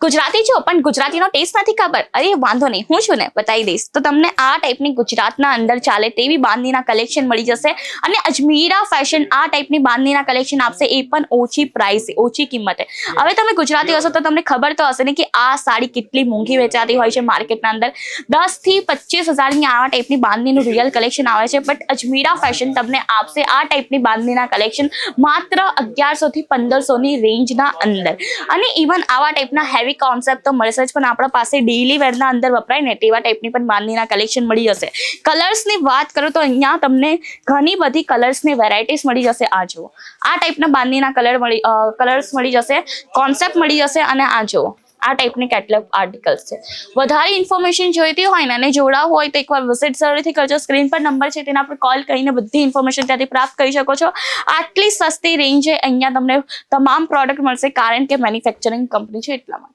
ગુજરાતી છો પણ ગુજરાતીનો ટેસ્ટ નથી ખબર? અરે વાંધો નહીં, હું છું ને, બતાવી દઈશ. તો તમને આ ટાઈપની ગુજરાતના અંદર ચાલે તેવી બાંધણીના કલેક્શન મળી જશે. અને અજમીરા ફેશન આ ટાઈપની બાંધણીના કલેક્શન આપશે, એ પણ ઓછી પ્રાઇસ, ઓછી કિંમતે. હવે તમે ગુજરાતી હશો તો તમને ખબર તો હશે ને કે આ સાડી કેટલી મોંઘી વેચાતી હોય છે માર્કેટના અંદર. 10 થી 25 હજારની આવા ટાઈપની બાંધણીનું રિયલ કલેક્શન આવે છે, બટ અજમીરા ફેશન તમને આપશે આ ટાઈપની બાંધણીના કલેક્શન માત્ર 1100 થી 1500ની રેન્જના અંદર. અને ઇવન આવા ટાઈપના હેવી કોન્સેપ્ટ તો મળશે જ, પણ આપણા પાસે ડેઈલી વેરના અંદર વપરાય ને તેવા ટાઈપની પણ બાંધણીના કલેક્શન મળી જશે. કલર્સની વાત કરું તો અહીંયા તમને ઘણી બધી કલર્સની વેરાયટીઝ મળી જશે. આ જુઓ, આ ટાઈપના બાંધણીના કલર્સ મળી જશે, કોન્સેપ્ટ મળી જશે. અને આ જુઓ, આ ટાઈપની કેટલોગ આર્ટિકલ્સ છે. વધારે ઇન્ફોર્મેશન જોઈતી હોય ને અને જોડાવવું હોય તો એકવાર વિઝિટ જરૂરથી કરજો. સ્ક્રીન પર નંબર છે, તેના પર કોલ કરીને બધી ઇન્ફોર્મેશન ત્યાંથી પ્રાપ્ત કરી શકો છો. આટલી સસ્તી રેન્જે અહીંયા તમને તમામ પ્રોડક્ટ મળશે, કારણ કે મેન્યુફેક્ચરિંગ કંપની છે એટલા માટે.